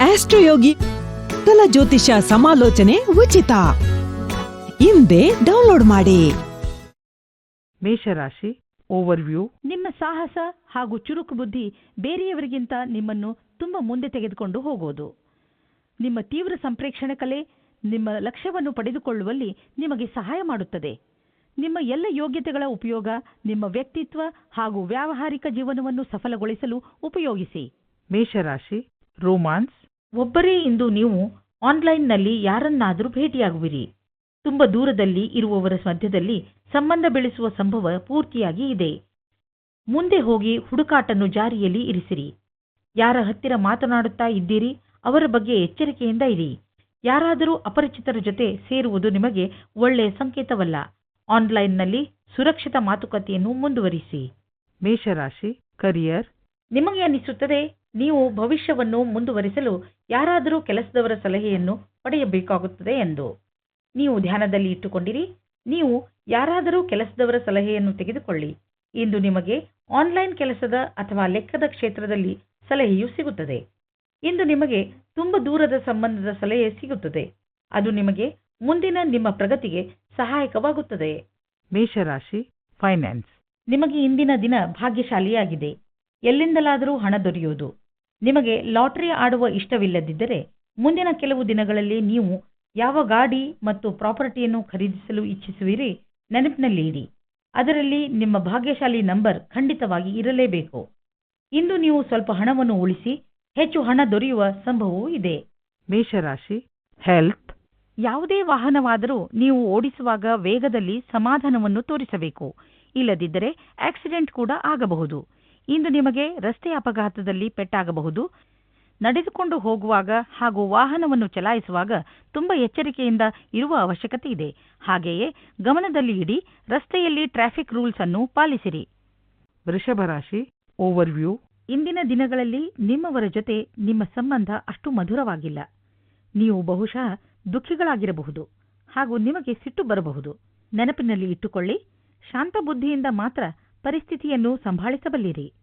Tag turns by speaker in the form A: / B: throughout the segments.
A: ಆಸ್ಟ್ರೋಯೋಗಿ ಸಕಲ ಜ್ಯೋತಿಷ ಸಮಾಲೋಚನೆ ಉಚಿತ. ಹಿಂದೆ ಡೌನ್ಲೋಡ್ ಮಾಡಿ.
B: ಮೇಷರಾಶಿ ಓವರ್ವ್ಯೂ.
C: ನಿಮ್ಮ ಸಾಹಸ ಹಾಗೂ ಚುರುಕು ಬುದ್ಧಿ ಬೇರೆಯವರಿಗಿಂತ ನಿಮ್ಮನ್ನು ತುಂಬ ಮುಂದೆ ತೆಗೆದುಕೊಂಡು ಹೋಗೋದು. ನಿಮ್ಮ ತೀವ್ರ ಸಂಪ್ರೇಕ್ಷಣೆ ಕಲೆ ನಿಮ್ಮ ಲಕ್ಷ್ಯವನ್ನು ಪಡೆದುಕೊಳ್ಳುವಲ್ಲಿ ನಿಮಗೆ ಸಹಾಯ ಮಾಡುತ್ತದೆ. ನಿಮ್ಮ ಎಲ್ಲ ಯೋಗ್ಯತೆಗಳ ಉಪಯೋಗ ನಿಮ್ಮ ವ್ಯಕ್ತಿತ್ವ ಹಾಗೂ ವ್ಯಾವಹಾರಿಕ ಜೀವನವನ್ನು ಸಫಲಗೊಳಿಸಲು ಉಪಯೋಗಿಸಿ.
B: ಮೇಷರಾಶಿ ರೋಮಾನ್ಸ್.
C: ಒಬ್ಬರೇ ಇಂದು ನೀವು ಆನ್ಲೈನ್ನಲ್ಲಿ ಯಾರನ್ನಾದರೂ ಭೇಟಿಯಾಗುವಿರಿ. ತುಂಬ ದೂರದಲ್ಲಿ ಇರುವವರ ಮಧ್ಯದಲ್ಲಿ ಸಂಬಂಧ ಬೆಳೆಸುವ ಸಂಭವ ಪೂರ್ತಿಯಾಗಿ ಇದೆ. ಮುಂದೆ ಹೋಗಿ ಹುಡುಕಾಟನ್ನು ಜಾರಿಯಲ್ಲಿ ಇರಿಸಿರಿ. ಯಾರ ಹತ್ತಿರ ಮಾತನಾಡುತ್ತಾ ಇದ್ದೀರಿ ಅವರ ಬಗ್ಗೆ ಎಚ್ಚರಿಕೆಯಿಂದ ಇರಿ. ಯಾರಾದರೂ ಅಪರಿಚಿತರ ಜೊತೆ ಸೇರುವುದು ನಿಮಗೆ ಒಳ್ಳೆಯ ಸಂಕೇತವಲ್ಲ. ಆನ್ಲೈನ್ನಲ್ಲಿ ಸುರಕ್ಷಿತ ಮಾತುಕತೆಯನ್ನು ಮುಂದುವರಿಸಿ.
B: ಮೇಷರಾಶಿ ಕರಿಯರ್.
C: ನಿಮಗೆ ಅನಿಸುತ್ತದೆ ನೀವು ಭವಿಷ್ಯವನ್ನು ಮುಂದುವರಿಸಲು ಯಾರಾದರೂ ಕೆಲಸದವರ ಸಲಹೆಯನ್ನು ಪಡೆಯಬೇಕಾಗುತ್ತದೆ ಎಂದು. ನೀವು ಧ್ಯಾನದಲ್ಲಿ ಇಟ್ಟುಕೊಂಡಿರಿ. ನೀವು ಯಾರಾದರೂ ಕೆಲಸದವರ ಸಲಹೆಯನ್ನು ತೆಗೆದುಕೊಳ್ಳಿ. ಇಂದು ನಿಮಗೆ ಆನ್ಲೈನ್ ಕೆಲಸದ ಅಥವಾ ಲೆಕ್ಕದ ಕ್ಷೇತ್ರದಲ್ಲಿ ಸಲಹೆಯೂ ಸಿಗುತ್ತದೆ. ಇಂದು ನಿಮಗೆ ತುಂಬ ದೂರದ ಸಂಬಂಧದ ಸಲಹೆ ಸಿಗುತ್ತದೆ. ಅದು ನಿಮಗೆ ಮುಂದಿನ ನಿಮ್ಮ ಪ್ರಗತಿಗೆ ಸಹಾಯಕವಾಗುತ್ತದೆ.
B: ಮೇಷರಾಶಿ ಫೈನಾನ್ಸ್.
C: ನಿಮಗೆ ಇಂದಿನ ದಿನ ಭಾಗ್ಯಶಾಲಿಯಾಗಿದೆ. ಎಲ್ಲಿಂದಲಾದರೂ ಹಣ ದೊರೆಯುವುದು. ನಿಮಗೆ ಲಾಟರಿ ಆಡುವ ಇಷ್ಟವಿಲ್ಲದಿದ್ದರೆ ಮುಂದಿನ ಕೆಲವು ದಿನಗಳಲ್ಲಿ ನೀವು ಯಾವ ಗಾಡಿ ಮತ್ತು ಪ್ರಾಪರ್ಟಿಯನ್ನು ಖರೀದಿಸಲು ಇಚ್ಛಿಸುವಿರಿ ನೆನಪಿನಲ್ಲಿ ಇಡಿ. ಅದರಲ್ಲಿ ನಿಮ್ಮ ಭಾಗ್ಯಶಾಲಿ ನಂಬರ್ ಖಂಡಿತವಾಗಿ ಇರಲೇಬೇಕು. ಇಂದು ನೀವು ಸ್ವಲ್ಪ ಹಣವನ್ನು ಉಳಿಸಿ ಹೆಚ್ಚು ಹಣ ದೊರೆಯುವ ಸಂಭವವೂ ಇದೆ.
B: ಮೇಷರಾಶಿ ಹೆಲ್ತ್.
C: ಯಾವುದೇ ವಾಹನವಾದರೂ ನೀವು ಓಡಿಸುವಾಗ ವೇಗದಲ್ಲಿ ಸಮಾಧಾನವನ್ನು ತೋರಿಸಬೇಕು. ಇಲ್ಲದಿದ್ದರೆ ಆಕ್ಸಿಡೆಂಟ್ ಕೂಡ ಆಗಬಹುದು. ಇಂದು ನಿಮಗೆ ರಸ್ತೆ ಅಪಘಾತದಲ್ಲಿ ಪೆಟ್ಟಾಗಬಹುದು. ನಡೆದುಕೊಂಡು ಹೋಗುವಾಗ ಹಾಗೂ ವಾಹನವನ್ನು ಚಲಾಯಿಸುವಾಗ ತುಂಬ ಎಚ್ಚರಿಕೆಯಿಂದ ಇರುವ ಅವಶ್ಯಕತೆ ಇದೆ. ಹಾಗೆಯೇ ಗಮನದಲ್ಲಿ ಇಡಿ. ರಸ್ತೆಯಲ್ಲಿ ಟ್ರಾಫಿಕ್ ರೂಲ್ಸ್ ಅನ್ನು ಪಾಲಿಸಿರಿ.
B: ವೃಷಭರಾಶಿ ಓವರ್ವ್ಯೂ.
C: ಇಂದಿನ ದಿನಗಳಲ್ಲಿ ನಿಮ್ಮವರ ಜೊತೆ ನಿಮ್ಮ ಸಂಬಂಧ ಅಷ್ಟು ಮಧುರವಾಗಿಲ್ಲ. ನೀವು ಬಹುಶಃ ದುಃಖಿಗಳಾಗಿರಬಹುದು ಹಾಗೂ ನಿಮಗೆ ಸಿಟ್ಟು ಬರಬಹುದು. ನೆನಪಿನಲ್ಲಿ ಇಟ್ಟುಕೊಳ್ಳಿ, ಶಾಂತ ಬುದ್ಧಿಯಿಂದ ಮಾತ್ರ ಪರಿಸ್ಥಿತಿಯನ್ನು ಸಂಭಾಳಿಸಬಲ್ಲಿರಿ.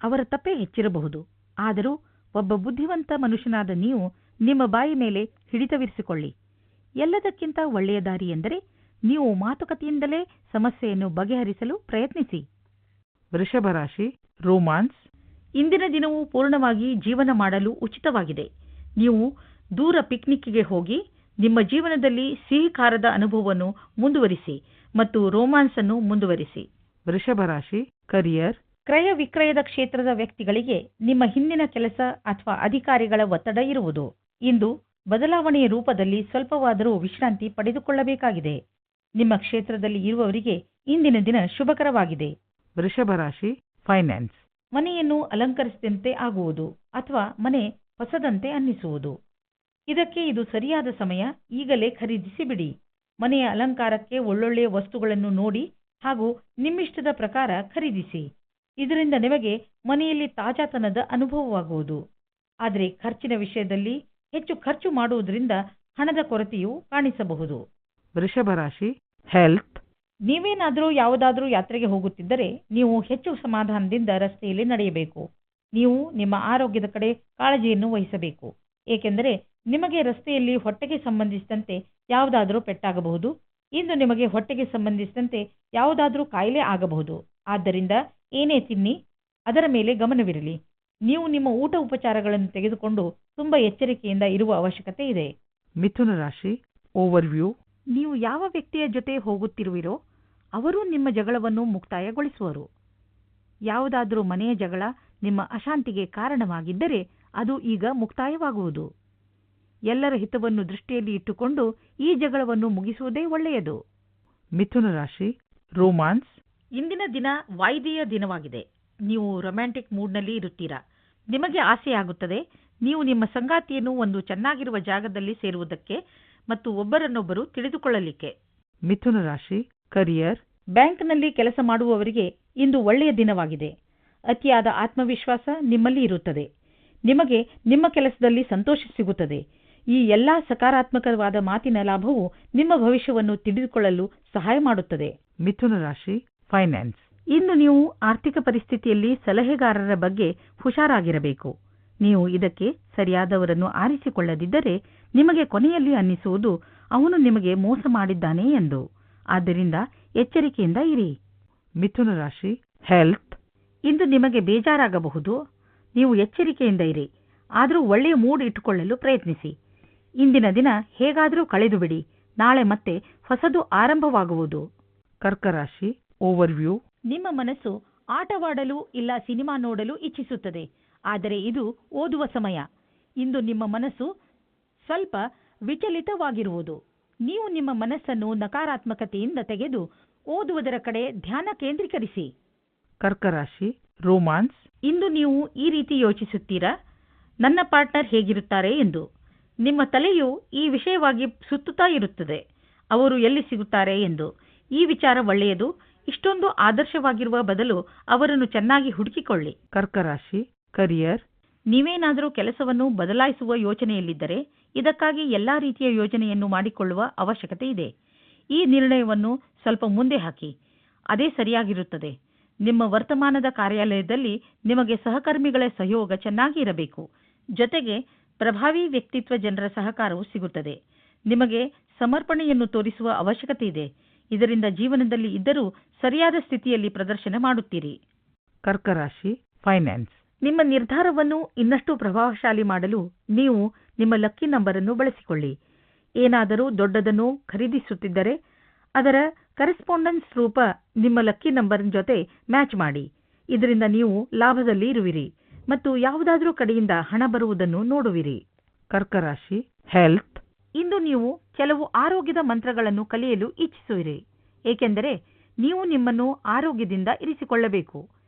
C: ಅವರ ತಪ್ಪೇ ಹೆಚ್ಚಿರಬಹುದು. ಆದರೂ ಒಬ್ಬ ಬುದ್ಧಿವಂತ ಮನುಷ್ಯನಾದ ನೀವು ನಿಮ್ಮ ಬಾಯಿ ಮೇಲೆ ಹಿಡಿತವಿರಿಸಿಕೊಳ್ಳಿ. ಎಲ್ಲದಕ್ಕಿಂತ ಒಳ್ಳೆಯ ದಾರಿ ಎಂದರೆ ನೀವು ಮಾತುಕತೆಯಿಂದಲೇ ಸಮಸ್ಯೆಯನ್ನು ಬಗೆಹರಿಸಲು ಪ್ರಯತ್ನಿಸಿ.
B: ವೃಷಭರಾಶಿ ರೋಮಾನ್ಸ್.
C: ಇಂದಿನ ದಿನವು ಪೂರ್ಣವಾಗಿ ಜೀವನ ಮಾಡಲು ಉಚಿತವಾಗಿದೆ. ನೀವು ದೂರ ಪಿಕ್ನಿಕ್ಗೆ ಹೋಗಿ ನಿಮ್ಮ ಜೀವನದಲ್ಲಿ ಸಿಹಿ ಖಾರದ ಅನುಭವವನ್ನು ಮುಂದುವರಿಸಿ ಮತ್ತು ರೋಮಾನ್ಸ್ ಅನ್ನು ಮುಂದುವರಿಸಿ.
B: ವೃಷಭರಾಶಿ ಕರಿಯರ್.
C: ಕ್ರಯ ವಿಕ್ರಯದ ಕ್ಷೇತ್ರದ ವ್ಯಕ್ತಿಗಳಿಗೆ ನಿಮ್ಮ ಹಿಂದಿನ ಕೆಲಸ ಅಥವಾ ಅಧಿಕಾರಿಗಳ ಒತ್ತಡ ಇರುವುದು. ಇಂದು ಬದಲಾವಣೆಯ ರೂಪದಲ್ಲಿ ಸ್ವಲ್ಪವಾದರೂ ವಿಶ್ರಾಂತಿ ಪಡೆದುಕೊಳ್ಳಬೇಕಾಗಿದೆ. ನಿಮ್ಮ ಕ್ಷೇತ್ರದಲ್ಲಿ ಇರುವವರಿಗೆ ಇಂದಿನ ದಿನ ಶುಭಕರವಾಗಿದೆ.
B: ವೃಷಭರಾಶಿ ಫೈನಾನ್ಸ್.
C: ಮನೆಯನ್ನು ಅಲಂಕರಿಸಿದಂತೆ ಆಗುವುದು ಅಥವಾ ಮನೆ ಹೊಸದಂತೆ ಅನ್ನಿಸುವುದು. ಇದಕ್ಕೆ ಇದು ಸರಿಯಾದ ಸಮಯ. ಈಗಲೇ ಖರೀದಿಸಿ ಬಿಡಿ. ಮನೆಯ ಅಲಂಕಾರಕ್ಕೆ ಒಳ್ಳೊಳ್ಳೆಯ ವಸ್ತುಗಳನ್ನು ನೋಡಿ ಹಾಗೂ ನಿಮ್ಮಿಷ್ಟದ ಪ್ರಕಾರ ಖರೀದಿಸಿ. ಇದರಿಂದ ನಿಮಗೆ ಮನೆಯಲ್ಲಿ ತಾಜಾತನದ ಅನುಭವವಾಗುವುದು. ಆದರೆ ಖರ್ಚಿನ ವಿಷಯದಲ್ಲಿ ಹೆಚ್ಚು ಖರ್ಚು ಮಾಡುವುದರಿಂದ ಹಣದ ಕೊರತೆಯೂ ಕಾಣಿಸಬಹುದು.
B: ವೃಷಭರಾಶಿ ಹೆಲ್ತ್.
C: ನೀವೇನಾದರೂ ಯಾವುದಾದ್ರೂ ಯಾತ್ರೆಗೆ ಹೋಗುತ್ತಿದ್ದರೆ ನೀವು ಹೆಚ್ಚು ಸಮಾಧಾನದಿಂದ ರಸ್ತೆಯಲ್ಲಿ ನಡೆಯಬೇಕು. ನೀವು ನಿಮ್ಮ ಆರೋಗ್ಯದ ಕಡೆ ಕಾಳಜಿಯನ್ನು ವಹಿಸಬೇಕು. ಏಕೆಂದರೆ ನಿಮಗೆ ರಸ್ತೆಯಲ್ಲಿ ಹೊಟ್ಟೆಗೆ ಸಂಬಂಧಿಸಿದಂತೆ ಯಾವುದಾದರೂ ಪೆಟ್ಟಾಗಬಹುದು. ಇಂದು ನಿಮಗೆ ಹೊಟ್ಟೆಗೆ ಸಂಬಂಧಿಸಿದಂತೆ ಯಾವುದಾದ್ರೂ ಕಾಯಿಲೆ ಆಗಬಹುದು. ಆದ್ದರಿಂದ ಏನೇ ತಿನ್ನಿ ಅದರ ಮೇಲೆ ಗಮನವಿರಲಿ. ನೀವು ನಿಮ್ಮ ಊಟ ಉಪಚಾರಗಳನ್ನು ತೆಗೆದುಕೊಂಡು ತುಂಬ ಎಚ್ಚರಿಕೆಯಿಂದ ಇರುವ ಅವಶ್ಯಕತೆ ಇದೆ.
B: ಮಿಥುನ ರಾಶಿ ಓವರ್ವ್ಯೂ.
C: ನೀವು ಯಾವ ವ್ಯಕ್ತಿಯ ಜೊತೆ ಹೋಗುತ್ತಿರುವಿರೋ ಅವರು ನಿಮ್ಮ ಜಗಳವನ್ನು ಮುಕ್ತಾಯಗೊಳಿಸುವರು. ಯಾವುದಾದರೂ ಮನೆಯ ಜಗಳ ನಿಮ್ಮ ಅಶಾಂತಿಗೆ ಕಾರಣವಾಗಿದ್ದರೆ ಅದು ಈಗ ಮುಕ್ತಾಯವಾಗುವುದು. ಎಲ್ಲರ ಹಿತವನ್ನು ದೃಷ್ಟಿಯಲ್ಲಿ ಇಟ್ಟುಕೊಂಡು ಈ ಜಗಳವನ್ನು ಮುಗಿಸುವುದೇ ಒಳ್ಳೆಯದು.
B: ಮಿಥುನ ರಾಶಿ ರೋಮಾನ್ಸ್.
C: ಇಂದಿನ ದಿನ ವಾಯ್ದೆಯ ದಿನವಾಗಿದೆ. ನೀವು ರೊಮ್ಯಾಂಟಿಕ್ ಮೂಡ್ನಲ್ಲಿ ಇರುತ್ತೀರಾ. ನಿಮಗೆ ಆಸೆಯಾಗುತ್ತದೆ ನೀವು ನಿಮ್ಮ ಸಂಗಾತಿಯನ್ನು ಒಂದು ಚೆನ್ನಾಗಿರುವ ಜಾಗದಲ್ಲಿ ಸೇರುವುದಕ್ಕೆ ಮತ್ತು ಒಬ್ಬರನ್ನೊಬ್ಬರು ತಿಳಿದುಕೊಳ್ಳಲಿಕ್ಕೆ.
B: ಮಿಥುನ ರಾಶಿ ಕರಿಯರ್.
C: ಬ್ಯಾಂಕ್ನಲ್ಲಿ ಕೆಲಸ ಮಾಡುವವರಿಗೆ ಇಂದು ಒಳ್ಳೆಯ ದಿನವಾಗಿದೆ. ಅತಿಯಾದ ಆತ್ಮವಿಶ್ವಾಸ ನಿಮ್ಮಲ್ಲಿ ಇರುತ್ತದೆ. ನಿಮಗೆ ನಿಮ್ಮ ಕೆಲಸದಲ್ಲಿ ಸಂತೋಷ ಸಿಗುತ್ತದೆ. ಈ ಎಲ್ಲಾ ಸಕಾರಾತ್ಮಕವಾದ ಮಾತಿನ ಲಾಭವು ನಿಮ್ಮ ಭವಿಷ್ಯವನ್ನು ತಿಳಿದುಕೊಳ್ಳಲು ಸಹಾಯ ಮಾಡುತ್ತದೆ.
B: ಮಿಥುನ ರಾಶಿ ಫೈನಾನ್ಸ್.
C: ಇಂದು ನೀವು ಆರ್ಥಿಕ ಪರಿಸ್ಥಿತಿಯಲ್ಲಿ ಸಲಹೆಗಾರರ ಬಗ್ಗೆ ಹುಷಾರಾಗಿರಬೇಕು. ನೀವು ಇದಕ್ಕೆ ಸರಿಯಾದವರನ್ನು ಆರಿಸಿಕೊಳ್ಳದಿದ್ದರೆ ನಿಮಗೆ ಕೊನೆಯಲ್ಲಿ ಅನ್ನಿಸುವುದು ಅವನು ನಿಮಗೆ ಮೋಸ ಮಾಡಿದ್ದಾನೆ ಎಂದು. ಆದ್ದರಿಂದ ಎಚ್ಚರಿಕೆಯಿಂದ ಇರಿ.
B: ಮಿಥುನ ರಾಶಿ ಹೆಲ್ತ್.
C: ಇಂದು ನಿಮಗೆ ಬೇಜಾರಾಗಬಹುದು. ನೀವು ಎಚ್ಚರಿಕೆಯಿಂದ ಇರಿ. ಆದರೂ ಒಳ್ಳೆಯ ಮೂಡ್ ಇಟ್ಟುಕೊಳ್ಳಲು ಪ್ರಯತ್ನಿಸಿ. ಇಂದಿನ ದಿನ ಹೇಗಾದರೂ ಕಳೆದು ಬಿಡಿ. ನಾಳೆ ಮತ್ತೆ ಹೊಸದು ಆರಂಭವಾಗುವುದು.
B: ಕರ್ಕ ರಾಶಿ ಓವರ್ವ್ಯೂ.
C: ನಿಮ್ಮ ಮನಸ್ಸು ಆಟವಾಡಲು ಇಲ್ಲ ಸಿನಿಮಾ ನೋಡಲು ಇಚ್ಛಿಸುತ್ತದೆ. ಆದರೆ ಇದು ಓದುವ ಸಮಯ. ಇಂದು ನಿಮ್ಮ ಮನಸ್ಸು ಸ್ವಲ್ಪ ವಿಚಲಿತವಾಗಿರುವುದು. ನೀವು ನಿಮ್ಮ ಮನಸ್ಸನ್ನು ನಕಾರಾತ್ಮಕತೆಯಿಂದ ತೆಗೆದು ಓದುವುದರ ಕಡೆ ಧ್ಯಾನ ಕೇಂದ್ರೀಕರಿಸಿ.
B: ಕರ್ಕ ರಾಶಿ ರೋಮಾನ್ಸ್.
C: ಇಂದು ನೀವು ಈ ರೀತಿ ಯೋಚಿಸುತ್ತೀರಾ, ನನ್ನ ಪಾರ್ಟ್ನರ್ ಹೇಗಿರುತ್ತಾರೆ ಎಂದು. ನಿಮ್ಮ ತಲೆಯು ಈ ವಿಷಯವಾಗಿ ಸುತ್ತುತ್ತಾ ಇರುತ್ತದೆ, ಅವರು ಎಲ್ಲಿ ಸಿಗುತ್ತಾರೆ ಎಂದು. ಈ ವಿಚಾರ ಒಳ್ಳೆಯದು. ಇಷ್ಟೊಂದು ಆದರ್ಶವಾಗಿರುವ ಬದಲು ಅವರನ್ನು ಚೆನ್ನಾಗಿ ಹುಡುಕಿಕೊಳ್ಳಿ.
B: ಕರ್ಕ ರಾಶಿ ಕರಿಯರ್.
C: ನೀವೇನಾದರೂ ಕೆಲಸವನ್ನು ಬದಲಾಯಿಸುವ ಯೋಚನೆಯಲ್ಲಿದ್ದರೆ ಇದಕ್ಕಾಗಿ ಎಲ್ಲಾ ರೀತಿಯ ಯೋಜನೆಯನ್ನು ಮಾಡಿಕೊಳ್ಳುವ ಅವಶ್ಯಕತೆ ಇದೆ. ಈ ನಿರ್ಣಯವನ್ನು ಸ್ವಲ್ಪ ಮುಂದೆ ಹಾಕಿ. ಅದೇ ಸರಿಯಾಗಿರುತ್ತದೆ. ನಿಮ್ಮ ವರ್ತಮಾನದ ಕಾರ್ಯಾಲಯದಲ್ಲಿ ನಿಮಗೆ ಸಹಕರ್ಮಿಗಳ ಸಹಯೋಗ ಚೆನ್ನಾಗಿ ಇರಬೇಕು. ಜೊತೆಗೆ ಪ್ರಭಾವಿ ವ್ಯಕ್ತಿತ್ವ ಜನರ ಸಹಕಾರವೂ ಸಿಗುತ್ತದೆ. ನಿಮಗೆ ಸಮರ್ಪಣೆಯನ್ನು ತೋರಿಸುವ ಅವಶ್ಯಕತೆ ಇದೆ. ಇದರಿಂದ ಜೀವನದಲ್ಲಿ ಇದ್ದರೂ ಸರಿಯಾದ ಸ್ಥಿತಿಯಲ್ಲಿ ಪ್ರದರ್ಶನ ಮಾಡುತ್ತೀರಿ.
B: ಕರ್ಕ ರಾಶಿ ಫೈನಾನ್ಸ್.
C: ನಿಮ್ಮ ನಿರ್ಧಾರವನ್ನು ಇನ್ನಷ್ಟು ಪ್ರಭಾವಶಾಲಿ ಮಾಡಲು ನೀವು ನಿಮ್ಮ ಲಕ್ಕಿ ನಂಬರ್ ಅನ್ನು ಬಳಸಿಕೊಳ್ಳಿ. ಏನಾದರೂ ದೊಡ್ಡದನ್ನು ಖರೀದಿಸುತ್ತಿದ್ದರೆ ಅದರ ಕರೆಸ್ಪಾಂಡೆನ್ಸ್ ರೂಪ ನಿಮ್ಮ ಲಕ್ಕಿ ನಂಬರ್ ಜೊತೆ ಮ್ಯಾಚ್ ಮಾಡಿ. ಇದರಿಂದ ನೀವು ಲಾಭದಲ್ಲಿ ಇರುವಿರಿ ಮತ್ತು ಯಾವುದಾದರೂ ಕಡೆಯಿಂದ ಹಣ ಬರುವುದನ್ನು ನೋಡುವಿರಿ.
B: ಕರ್ಕ ರಾಶಿ ಹೆಲ್ತ್.
C: ಇಂದು ನೀವು ಕೆಲವು ಆರೋಗ್ಯದ ಮಂತ್ರಗಳನ್ನು ಕಲಿಯಲು ಇಚ್ಛಿಸುವಿರಿ, ಏಕೆಂದರೆ ನೀವು ನಿಮ್ಮನ್ನು ಆರೋಗ್ಯದಿಂದ ಇರಿಸಿಕೊಳ್ಳಬೇಕು.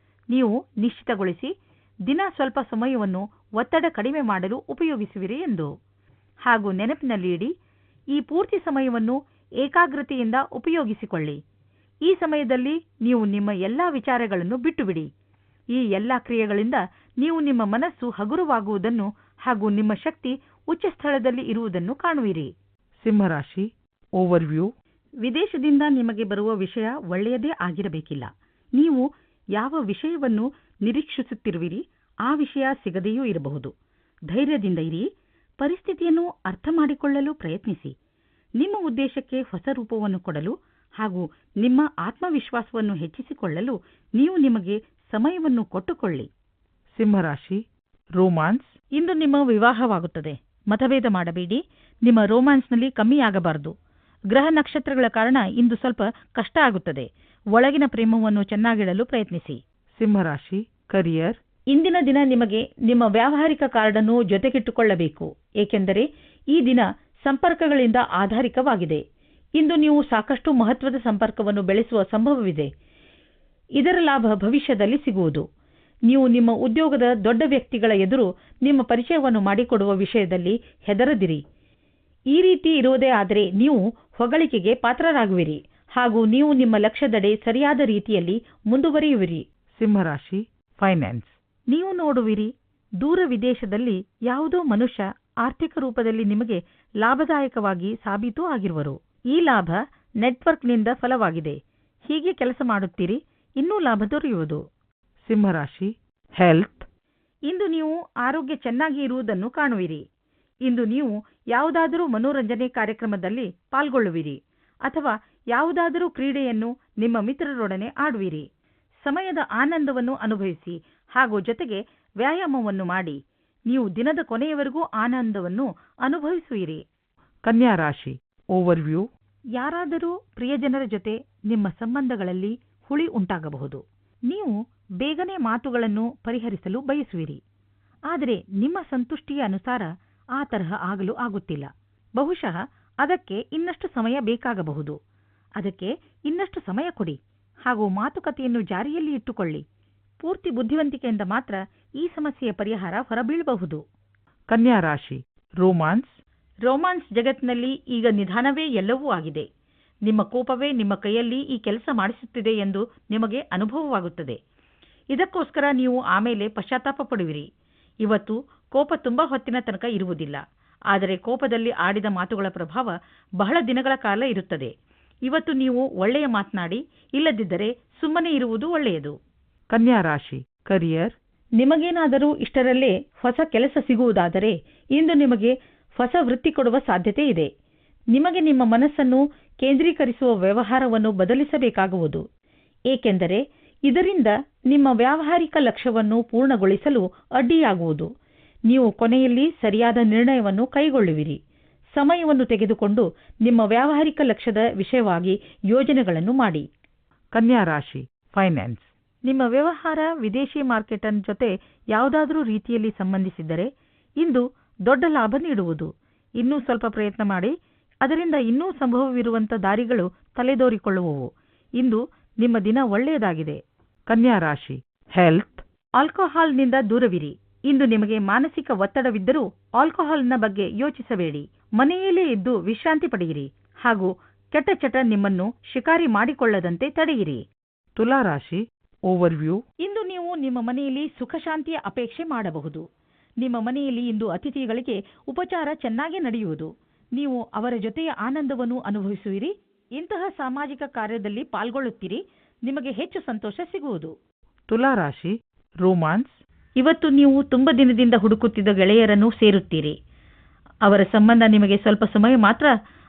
C: ನೀವು ನಿಶ್ಚಿತಗೊಳಿಸಿ ದಿನ ಸ್ವಲ್ಪ ಸಮಯವನ್ನು ಒತ್ತಡ ಕಡಿಮೆ ಮಾಡಲು ಉಪಯೋಗಿಸುವಿರಿ ಎಂದು. ಹಾಗೂ ನೆನಪಿನಲ್ಲಿ ಇಡಿ, ಈ ಪೂರ್ತಿ ಸಮಯವನ್ನು ಏಕಾಗ್ರತೆಯಿಂದ ಉಪಯೋಗಿಸಿಕೊಳ್ಳಿ. ಈ ಸಮಯದಲ್ಲಿ ನೀವು ನಿಮ್ಮ ಎಲ್ಲಾ ವಿಚಾರಗಳನ್ನು ಬಿಟ್ಟುಬಿಡಿ. ಈ ಎಲ್ಲಾ ಕ್ರಿಯೆಗಳಿಂದ ನೀವು ನಿಮ್ಮ ಮನಸ್ಸು ಹಗುರವಾಗುವುದನ್ನು ಹಾಗೂ ನಿಮ್ಮ ಶಕ್ತಿ ಉಚ್ಚ ಸ್ಥಳದಲ್ಲಿ ಇರುವುದನ್ನು ಕಾಣುವಿರಿ.
B: ಸಿಂಹರಾಶಿ ಓವರ್ವ್ಯೂ.
C: ವಿದೇಶದಿಂದ ನಿಮಗೆ ಬರುವ ವಿಷಯ ಒಳ್ಳೆಯದೇ ಆಗಿರಬೇಕಿಲ್ಲ. ನೀವು ಯಾವ ವಿಷಯವನ್ನು ನಿರೀಕ್ಷಿಸುತ್ತಿರುವಿರಿ ಆ ವಿಷಯ ಸಿಗದೆಯೂ ಇರಬಹುದು. ಧೈರ್ಯದಿಂದ ಇರಿ. ಪರಿಸ್ಥಿತಿಯನ್ನು ಅರ್ಥ ಮಾಡಿಕೊಳ್ಳಲು ಪ್ರಯತ್ನಿಸಿ. ನಿಮ್ಮ ಉದ್ದೇಶಕ್ಕೆ ಹೊಸ ರೂಪವನ್ನು ಕೊಡಲು ಹಾಗೂ ನಿಮ್ಮ ಆತ್ಮವಿಶ್ವಾಸವನ್ನು ಹೆಚ್ಚಿಸಿಕೊಳ್ಳಲು ನೀವು ನಿಮಗೆ ಸಮಯವನ್ನು ಕೊಟ್ಟುಕೊಳ್ಳಿ.
B: ಸಿಂಹರಾಶಿ ರೋಮಾನ್ಸ್.
C: ಇಂದು ನಿಮ್ಮ ವಿವಾಹವಾಗುತ್ತದೆ. ಮತಭೇದ ಮಾಡಬೇಡಿ. ನಿಮ್ಮ ರೋಮಾನ್ಸ್ನಲ್ಲಿ ಕಮ್ಮಿಯಾಗಬಾರದು. ಗ್ರಹ ನಕ್ಷತ್ರಗಳ ಕಾರಣ ಇಂದು ಸ್ವಲ್ಪ ಕಷ್ಟ ಆಗುತ್ತದೆ. ಒಳಗಿನ ಪ್ರೇಮವನ್ನು ಚೆನ್ನಾಗಿಡಲು ಪ್ರಯತ್ನಿಸಿ.
B: ಸಿಂಹರಾಶಿ ಕರಿಯರ್.
C: ಇಂದಿನ ದಿನ ನಿಮಗೆ ನಿಮ್ಮ ವ್ಯಾವಹಾರಿಕ ಕಾರ್ಡನ್ನು ಜೊತೆಗಿಟ್ಟುಕೊಳ್ಳಬೇಕು, ಏಕೆಂದರೆ ಈ ದಿನ ಸಂಪರ್ಕಗಳಿಂದ ಆಧಾರಿಕವಾಗಿದೆ. ಇಂದು ನೀವು ಸಾಕಷ್ಟು ಮಹತ್ವದ ಸಂಪರ್ಕವನ್ನು ಬೆಳೆಸುವ ಸಂಭವವಿದೆ. ಇದರ ಲಾಭ ಭವಿಷ್ಯದಲ್ಲಿ ಸಿಗುವುದು. ನೀವು ನಿಮ್ಮ ಉದ್ಯೋಗದ ದೊಡ್ಡ ವ್ಯಕ್ತಿಗಳ ಎದುರು ನಿಮ್ಮ ಪರಿಚಯವನ್ನು ಮಾಡಿಕೊಡುವ ವಿಷಯದಲ್ಲಿ ಹೆದರದಿರಿ. ಈ ರೀತಿ ಇರುವುದೇ ಆದರೆ ನೀವು ಹೊಗಳಿಕೆಗೆ ಪಾತ್ರರಾಗುವಿರಿ ಹಾಗೂ ನೀವು ನಿಮ್ಮ ಲಕ್ಷ್ಯದೆಡೆ ಸರಿಯಾದ ರೀತಿಯಲ್ಲಿ ಮುಂದುವರಿಯುವಿರಿ.
B: ಸಿಂಹರಾಶಿ ಫೈನಾನ್ಸ್.
C: ನೀವು ನೋಡುವಿರಿ, ದೂರ ವಿದೇಶದಲ್ಲಿ ಯಾವುದೋ ಮನುಷ್ಯ ಆರ್ಥಿಕ ರೂಪದಲ್ಲಿ ನಿಮಗೆ ಲಾಭದಾಯಕವಾಗಿ ಸಾಬೀತು ಆಗಿರುವರು. ಈ ಲಾಭ ನೆಟ್ವರ್ಕ್ನಿಂದ ಫಲವಾಗಿದೆ. ಹೀಗೆ ಕೆಲಸ ಮಾಡುತ್ತೀರಿ, ಇನ್ನೂ ಲಾಭ ದೊರೆಯುವುದು.
B: ಸಿಂಹರಾಶಿ ಹೆಲ್ತ್.
C: ಇಂದು ನೀವು ಆರೋಗ್ಯ ಚೆನ್ನಾಗಿ ಇರುವುದನ್ನು ಕಾಣುವಿರಿ. ಇಂದು ನೀವು ಯಾವುದಾದರೂ ಮನೋರಂಜನೆ ಕಾರ್ಯಕ್ರಮದಲ್ಲಿ ಪಾಲ್ಗೊಳ್ಳುವಿರಿ ಅಥವಾ ಯಾವುದಾದರೂ ಕ್ರೀಡೆಯನ್ನು ನಿಮ್ಮ ಮಿತ್ರರೊಡನೆ ಆಡುವಿರಿ. ಸಮಯದ ಆನಂದವನ್ನು ಅನುಭವಿಸಿ ಹಾಗೂ ಜೊತೆಗೆ ವ್ಯಾಯಾಮವನ್ನು ಮಾಡಿ. ನೀವು ದಿನದ ಕೊನೆಯವರೆಗೂ ಆನಂದವನ್ನು ಅನುಭವಿಸುವಿರಿ.
B: ಕನ್ಯಾ ರಾಶಿ ಓವರ್ವ್ಯೂ.
C: ಯಾರಾದರೂ ಪ್ರಿಯಜನರ ಜೊತೆ ನಿಮ್ಮ ಸಂಬಂಧಗಳಲ್ಲಿ ಹುಳಿ ಉಂಟಾಗಬಹುದು. ನೀವು ಬೇಗನೆ ಮಾತುಗಳನ್ನು ಪರಿಹರಿಸಲು ಬಯಸುವಿರಿ. ಆದರೆ ನಿಮ್ಮ ಸಂತುಷ್ಟಿಯ ಅನುಸಾರ ಆ ತರಹ ಆಗಲು ಆಗುತ್ತಿಲ್ಲ. ಬಹುಶಃ ಅದಕ್ಕೆ ಇನ್ನಷ್ಟು ಸಮಯ ಬೇಕಾಗಬಹುದು. ಅದಕ್ಕೆ ಇನ್ನಷ್ಟು ಸಮಯ ಕೊಡಿ ಹಾಗೂ ಮಾತುಕತೆಯನ್ನು ಜಾರಿಯಲ್ಲಿ ಇಟ್ಟುಕೊಳ್ಳಿ. ಪೂರ್ತಿ ಬುದ್ಧಿವಂತಿಕೆಯಿಂದ ಮಾತ್ರ ಈ ಸಮಸ್ಯೆಯ ಪರಿಹಾರ ಹೊರಬೀಳಬಹುದು.
B: ಕನ್ಯಾ ರಾಶಿ ರೋಮಾನ್ಸ್.
C: ರೋಮಾನ್ಸ್ ಜಗತ್ತಿನಲ್ಲಿ ಈಗ ನಿಧಾನವೇ ಎಲ್ಲವೂ ಆಗಿದೆ. ನಿಮ್ಮ ಕೋಪವೇ ನಿಮ್ಮ ಕೈಯಲ್ಲಿ ಈ ಕೆಲಸ ಮಾಡಿಸುತ್ತಿದೆ ಎಂದು ನಿಮಗೆ ಅನುಭವವಾಗುತ್ತದೆ. ಇದಕ್ಕೋಸ್ಕರ ನೀವು ಆಮೇಲೆ ಪಶ್ಚಾತ್ತಾಪ ಪಡುವಿರಿ. ಇವತ್ತು ಕೋಪ ತುಂಬಾ ಹೊತ್ತಿನ ತನಕ ಇರುವುದಿಲ್ಲ, ಆದರೆ ಕೋಪದಲ್ಲಿ ಆಡಿದ ಮಾತುಗಳ ಪ್ರಭಾವ ಬಹಳ ದಿನಗಳ ಕಾಲ ಇರುತ್ತದೆ. ಇವತ್ತು ನೀವು ಒಳ್ಳೆಯ ಮಾತನಾಡಿ, ಇಲ್ಲದಿದ್ದರೆ ಸುಮ್ಮನೆ ಇರುವುದು ಒಳ್ಳೆಯದು.
B: ಕನ್ಯಾ ರಾಶಿ ಕರಿಯರ್.
C: ನಿಮಗೇನಾದರೂ ಇಷ್ಟರಲ್ಲೇ ಹೊಸ ಕೆಲಸ ಸಿಗುವುದಾದರೆ ಇಂದು ನಿಮಗೆ ಹೊಸ ವೃತ್ತಿ ಕೊಡುವ ಸಾಧ್ಯತೆ ಇದೆ. ನಿಮಗೆ ನಿಮ್ಮ ಮನಸ್ಸನ್ನು ಕೇಂದ್ರೀಕರಿಸುವ ವ್ಯವಹಾರವನ್ನು ಬದಲಿಸಬೇಕಾಗುವುದು, ಏಕೆಂದರೆ ಇದರಿಂದ ನಿಮ್ಮ ವ್ಯಾವಹಾರಿಕ ಲಕ್ಷ್ಯವನ್ನು ಪೂರ್ಣಗೊಳಿಸಲು ಅಡ್ಡಿಯಾಗುವುದು. ನೀವು ಕೊನೆಯಲ್ಲಿ ಸರಿಯಾದ ನಿರ್ಣಯವನ್ನು ಕೈಗೊಳ್ಳುವಿರಿ. ಸಮಯವನ್ನು ತೆಗೆದುಕೊಂಡು ನಿಮ್ಮ ವ್ಯಾವಹಾರಿಕ ಲಕ್ಷ್ಯದ ವಿಷಯವಾಗಿ ಯೋಜನೆಗಳನ್ನು ಮಾಡಿ.
B: ಕನ್ಯಾ ರಾಶಿ ಫೈನಾನ್ಸ್.
C: ನಿಮ್ಮ ವ್ಯವಹಾರ ವಿದೇಶಿ ಮಾರ್ಕೆಟ್ ಜೊತೆ ಯಾವುದಾದರೂ ರೀತಿಯಲ್ಲಿ ಸಂಬಂಧಿಸಿದ್ದರೆ ಇಂದು ದೊಡ್ಡ ಲಾಭ ನೀಡುವುದು. ಇನ್ನೂ ಸ್ವಲ್ಪ ಪ್ರಯತ್ನ ಮಾಡಿ, ಅದರಿಂದ ಇನ್ನೂ ಸಂಭವವಿರುವಂಥ ದಾರಿಗಳು ತಲೆದೋರಿಕೊಳ್ಳುವವು. ಇಂದು ನಿಮ್ಮ ದಿನ ಒಳ್ಳೆಯದಾಗಿದೆ.
B: ಕನ್ಯಾ ರಾಶಿ ಹೆಲ್ತ್.
C: ಆಲ್ಕೋಹಾಲ್ನಿಂದ ದೂರವಿರಿ. ಇಂದು ನಿಮಗೆ ಮಾನಸಿಕ ಒತ್ತಡವಿದ್ದರೂ ಆಲ್ಕೋಹಾಲ್ನ ಬಗ್ಗೆ ಯೋಚಿಸಬೇಡಿ. ಮನೆಯಲ್ಲೇ ಇದ್ದು ವಿಶ್ರಾಂತಿ ಪಡೆಯಿರಿ ಹಾಗೂ ಕೆಟ್ಟ ಚಟ ನಿಮ್ಮನ್ನು ಶಿಕಾರಿ ಮಾಡಿಕೊಳ್ಳದಂತೆ ತಡೆಯಿರಿ.
B: ತುಲಾ ರಾಶಿ ಓವರ್ವ್ಯೂ.
C: ಇಂದು ನೀವು ನಿಮ್ಮ ಮನೆಯಲ್ಲಿ ಸುಖಶಾಂತಿಯ ಅಪೇಕ್ಷೆ ಮಾಡಬಹುದು. ನಿಮ್ಮ ಮನೆಯಲ್ಲಿ ಇಂದು ಅತಿಥಿಗಳಿಗೆ ಉಪಚಾರ ಚೆನ್ನಾಗಿ ನಡೆಯುವುದು. ನೀವು ಅವರ ಜೊತೆಯ ಆನಂದವನ್ನು ಅನುಭವಿಸುವಿರಿ. ಇಂತಹ ಸಾಮಾಜಿಕ ಕಾರ್ಯದಲ್ಲಿ ಪಾಲ್ಗೊಳ್ಳುತ್ತೀರಿ. ನಿಮಗೆ ಹೆಚ್ಚು ಸಂತೋಷ ಸಿಗುವುದು.
B: ತುಲಾ ರಾಶಿ ರೋಮಾನ್ಸ್.
C: ಇವತ್ತು ನೀವು ತುಂಬ ದಿನದಿಂದ ಹುಡುಕುತ್ತಿದ್ದ ಗೆಳೆಯರನ್ನು ಸೇರುತ್ತೀರಿ. ಅವರ ಸಂಬಂಧ ನಿಮಗೆ ಸ್ವಲ್ಪ ಸಮಯ ಮಾತ್ರ,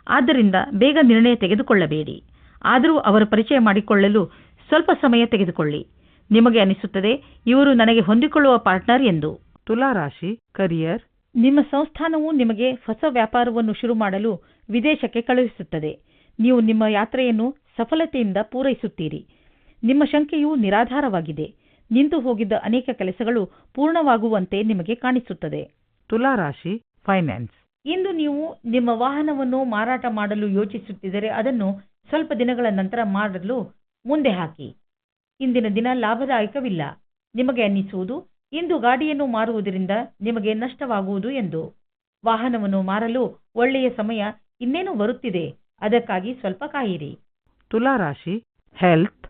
C: ಆದ್ದರಿಂದ ಬೇಗ ನಿರ್ಣಯ ತೆಗೆದುಕೊಳ್ಳಬೇಡಿ. ಆದರೂ ಅವರ ಪರಿಚಯ ಮಾಡಿಕೊಳ್ಳಲು ಸ್ವಲ್ಪ ಸಮಯ ತೆಗೆದುಕೊಳ್ಳಿ. ನಿಮಗೆ ಅನಿಸುತ್ತದೆ ಇವರು ನನಗೆ ಹೊಂದಿಕೊಳ್ಳುವ ಪಾರ್ಟ್ನರ್ ಎಂದು.
B: ತುಲಾ ರಾಶಿ ಕರಿಯರ್.
C: ನಿಮ್ಮ ಸಂಸ್ಥಾನವು ನಿಮಗೆ ಹೊಸ ವ್ಯಾಪಾರವನ್ನು ಶುರು ಮಾಡಲು ವಿದೇಶಕ್ಕೆ ಕಳುಹಿಸುತ್ತದೆ. ನೀವು ನಿಮ್ಮ ಯಾತ್ರೆಯನ್ನು ಸಫಲತೆಯಿಂದ ಪೂರೈಸುತ್ತೀರಿ. ನಿಮ್ಮ ಶಂಕೆಯು ನಿರಾಧಾರವಾಗಿದೆ. ನಿಂತು ಹೋಗಿದ್ದ ಅನೇಕ ಕೆಲಸಗಳು ಪೂರ್ಣವಾಗುವಂತೆ ನಿಮಗೆ ಕಾಣಿಸುತ್ತದೆ.
B: ತುಲಾ ರಾಶಿ ಫೈನಾನ್ಸ್.
C: ಇಂದು ನೀವು ನಿಮ್ಮ ವಾಹನವನ್ನು ಮಾರಾಟ ಮಾಡಲು ಯೋಚಿಸುತ್ತಿದ್ದರೆ ಅದನ್ನು ಸ್ವಲ್ಪ ದಿನಗಳ ನಂತರ ಮಾಡಲು ಮುಂದೆ ಹಾಕಿ. ಇಂದಿನ ದಿನ ಲಾಭದಾಯಕವಿಲ್ಲ. ನಿಮಗೆ ಅನ್ನಿಸುವುದು ಇಂದು ಗಾಡಿಯನ್ನು ಮಾರುವುದರಿಂದ ನಿಮಗೆ ನಷ್ಟವಾಗುವುದು ಎಂದು. ವಾಹನವನ್ನು ಮಾರಲು ಒಳ್ಳೆಯ ಸಮಯ ಇನ್ನೇನು ಬರುತ್ತಿದೆ, ಅದಕ್ಕಾಗಿ ಸ್ವಲ್ಪ ಕಾಯಿರಿ.
B: ತುಲಾ ರಾಶಿ ಹೆಲ್ತ್.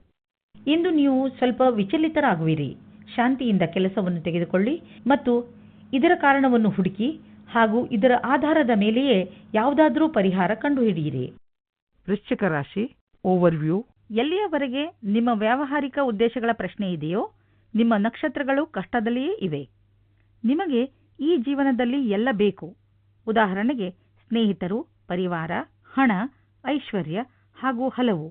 C: ಇಂದು ನೀವು ಸ್ವಲ್ಪ ವಿಚಲಿತರಾಗುವಿರಿ. ಶಾಂತಿಯಿಂದ ಕೆಲಸವನ್ನು ತೆಗೆದುಕೊಳ್ಳಿ ಮತ್ತು ಇದರ ಕಾರಣವನ್ನು ಹುಡುಕಿ ಹಾಗೂ ಇದರ ಆಧಾರದ ಮೇಲೆಯೇ ಯಾವುದಾದರೂ ಪರಿಹಾರ ಕಂಡುಹಿಡಿಯಿರಿ.
B: ವೃಶ್ಚಿಕ ರಾಶಿ ಓವರ್ವ್ಯೂ.
C: ಎಲ್ಲಿಯವರೆಗೆ ನಿಮ್ಮ ವ್ಯಾವಹಾರಿಕ ಉದ್ದೇಶಗಳ ಪ್ರಶ್ನೆ ಇದೆಯೋ ನಿಮ್ಮ ನಕ್ಷತ್ರಗಳು ಕಷ್ಟದಲ್ಲಿಯೇ ಇವೆ. ನಿಮಗೆ ಈ ಜೀವನದಲ್ಲಿ ಎಲ್ಲ ಬೇಕು. ಉದಾಹರಣೆಗೆ ಸ್ನೇಹಿತರು, ಪರಿವಾರ, ಹಣ, ಐಶ್ವರ್ಯ ಹಾಗೂ ಹಲವು.